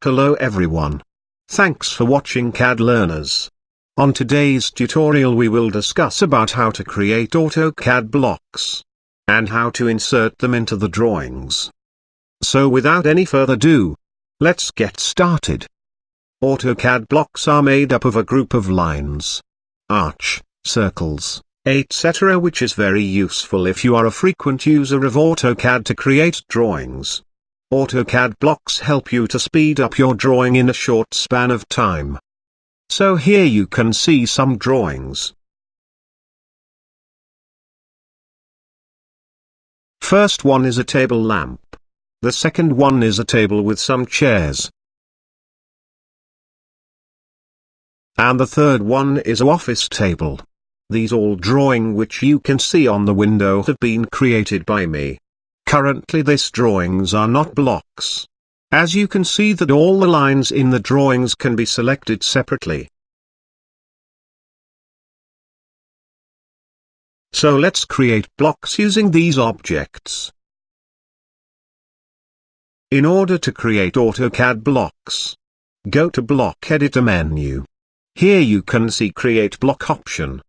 Hello everyone. Thanks for watching CAD Learners. On today's tutorial we will discuss about how to create AutoCAD blocks and how to insert them into the drawings. So without any further ado, let's get started. AutoCAD blocks are made up of a group of lines, arch, circles, etc., which is very useful if you are a frequent user of AutoCAD to create drawings. AutoCAD blocks help you to speed up your drawing in a short span of time. So here you can see some drawings. First one is a table lamp. The second one is a table with some chairs. And the third one is an office table. These all drawing which you can see on the window have been created by me. Currently these drawings are not blocks. As you can see that all the lines in the drawings can be selected separately. So let's create blocks using these objects. In order to create AutoCAD blocks, go to Block Editor menu. Here you can see Create Block option.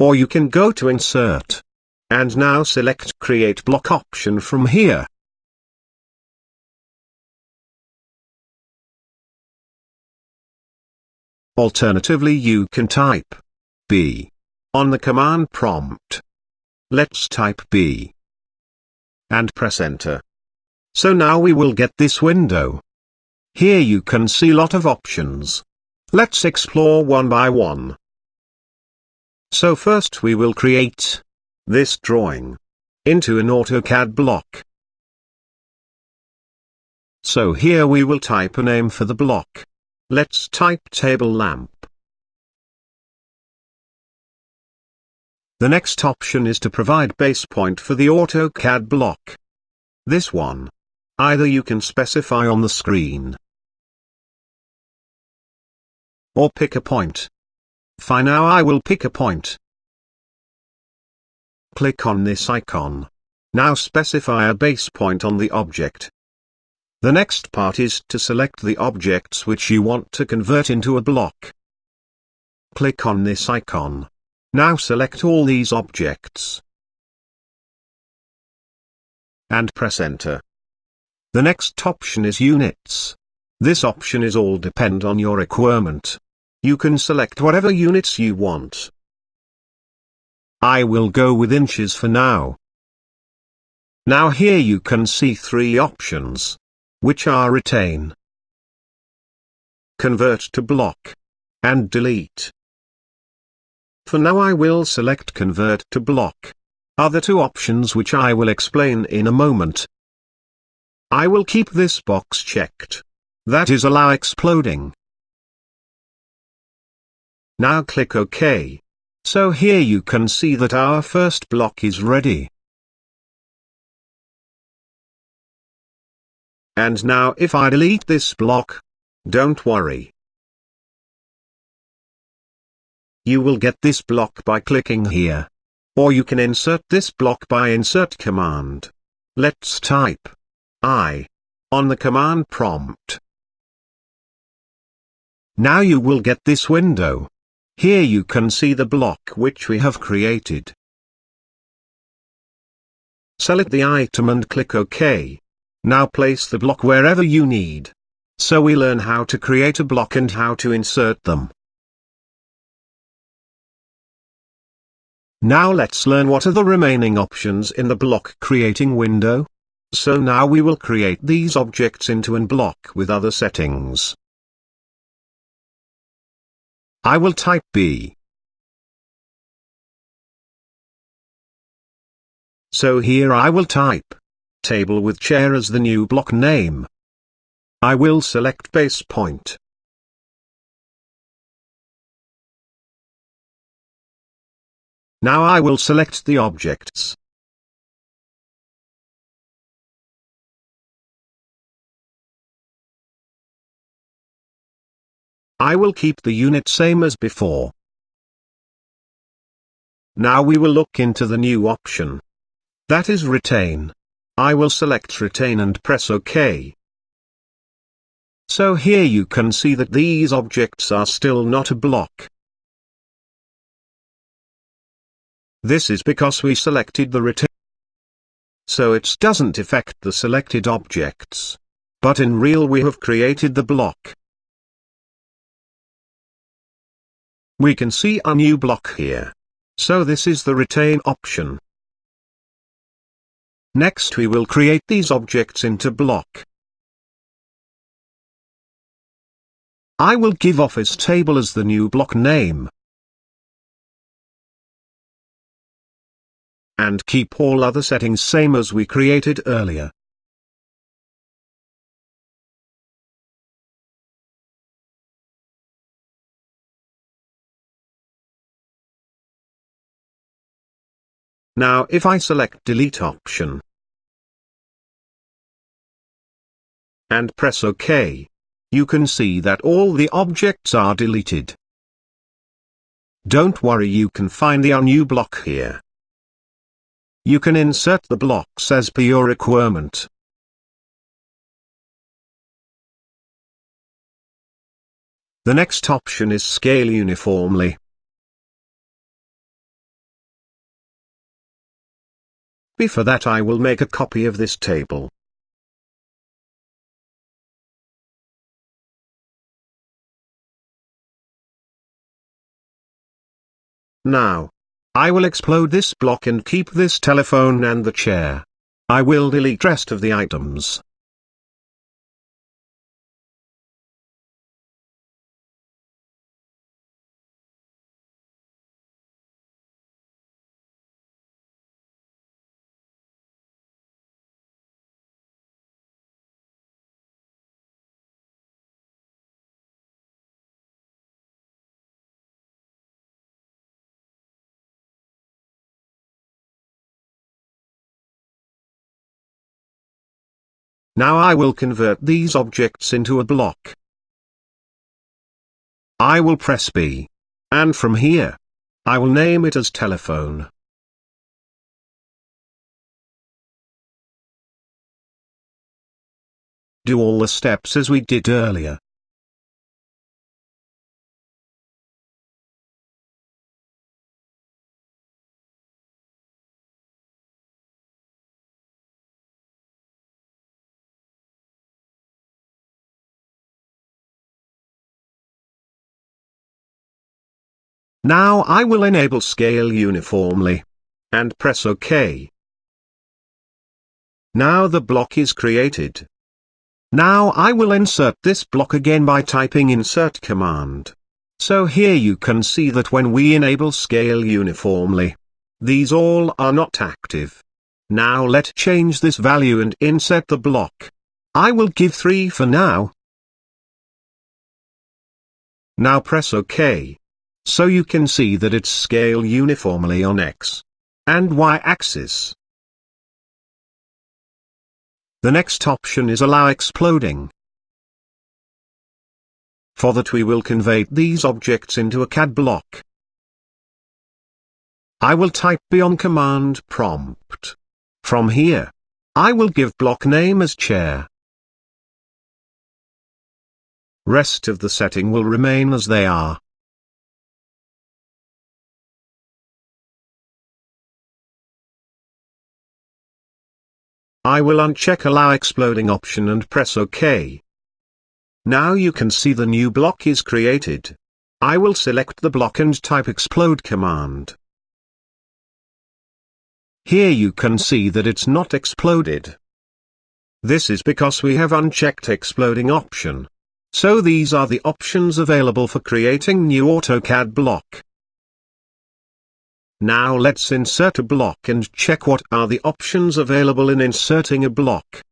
Or you can go to Insert. And now select Create Block option from here. Alternatively you can type B on the command prompt. Let's type B. And press Enter. So now we will get this window. Here you can see lot of options. Let's explore one by one. So first we will create this drawing into an AutoCAD block. So here we will type a name for the block. Let's type table lamp. The next option is to provide base point for the AutoCAD block. This one. Either you can specify on the screen or pick a point. For now I will pick a point. Click on this icon. Now specify a base point on the object. The next part is to select the objects which you want to convert into a block. Click on this icon. Now select all these objects. And press Enter. The next option is units. This option is all depend on your requirement. You can select whatever units you want. I will go with inches for now. Now here you can see three options, which are Retain, Convert to Block, and Delete. For now I will select Convert to Block. Other two options which I will explain in a moment. I will keep this box checked. That is Allow Exploding. Now click OK. So here you can see that our first block is ready. And now if I delete this block, don't worry. You will get this block by clicking here. Or you can insert this block by Insert command. Let's type I on the command prompt. Now you will get this window. Here you can see the block which we have created. Select the item and click OK. Now place the block wherever you need. So we learn how to create a block and how to insert them. Now let's learn what are the remaining options in the block creating window. So now we will create these objects into an block with other settings. I will type B. So here I will type table with chair as the new block name. I will select base point. Now I will select the objects. I will keep the unit same as before. Now we will look into the new option. That is Retain. I will select retain and press OK. So here you can see that these objects are still not a block. This is because we selected the retain, so it doesn't affect the selected objects. But in real we have created the block. We can see a new block here. So this is the retain option. Next we will create these objects into block. I will give office table as the new block name. And keep all other settings same as we created earlier. Now if I select delete option and press OK, you can see that all the objects are deleted. Don't worry, you can find the new block here. You can insert the blocks as per your requirement. The next option is scale uniformly. Before that I will make a copy of this table. Now, I will explode this block and keep this telephone and the chair. I will delete rest of the items. Now I will convert these objects into a block. I will press B. And from here, I will name it as telephone. Do all the steps as we did earlier. Now I will enable scale uniformly. And press OK. Now the block is created. Now I will insert this block again by typing insert command. So here you can see that when we enable scale uniformly, these all are not active. Now let's change this value and insert the block. I will give 3 for now. Now press OK. So you can see that it's scale uniformly on X and Y axis. The next option is allow exploding. For that we will convert these objects into a CAD block. I will type B on command prompt. From here, I will give block name as chair. Rest of the setting will remain as they are. I will uncheck allow exploding option and press OK. Now you can see the new block is created. I will select the block and type explode command. Here you can see that it's not exploded. This is because we have unchecked exploding option. So these are the options available for creating new AutoCAD block. Now let's insert a block and check what are the options available in inserting a block.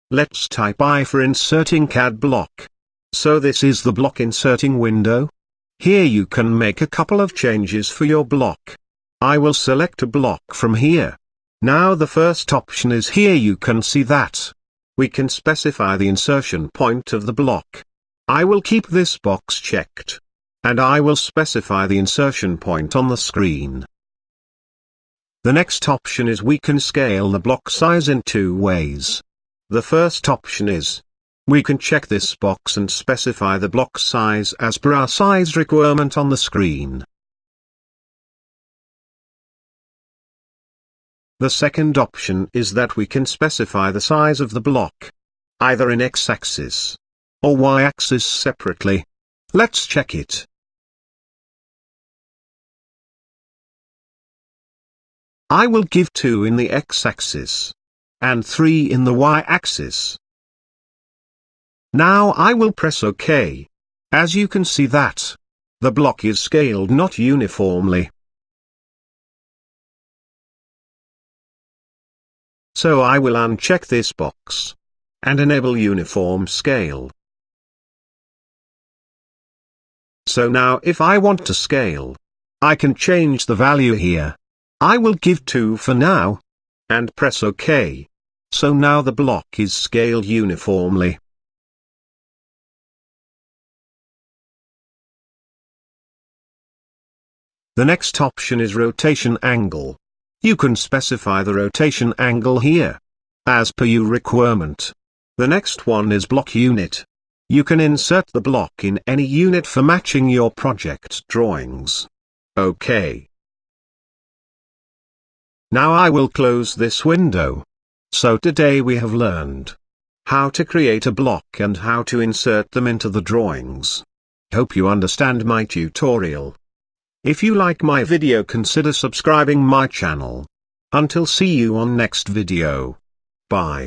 Let's type I for inserting CAD block. So this is the block inserting window. Here you can make a couple of changes for your block. I will select a block from here. Now the first option is here. You can see that we can specify the insertion point of the block. I will keep this box checked. And I will specify the insertion point on the screen. The next option is we can scale the block size in two ways. The first option is, we can check this box and specify the block size as per our size requirement on the screen. The second option is that we can specify the size of the block, either in x-axis or y-axis separately. Let's check it. I will give 2 in the x-axis and 3 in the y-axis. Now I will press OK. As you can see that the block is scaled not uniformly. So I will uncheck this box and enable uniform scale. So now if I want to scale, I can change the value here. I will give 2 for now and press OK. So now the block is scaled uniformly. The next option is rotation angle. You can specify the rotation angle here, as per your requirement. The next one is block unit. You can insert the block in any unit for matching your project drawings. OK. Now I will close this window. So today we have learned how to create a block and how to insert them into the drawings. Hope you understand my tutorial. If you like my video, consider subscribing my channel. Until see you on next video. Bye.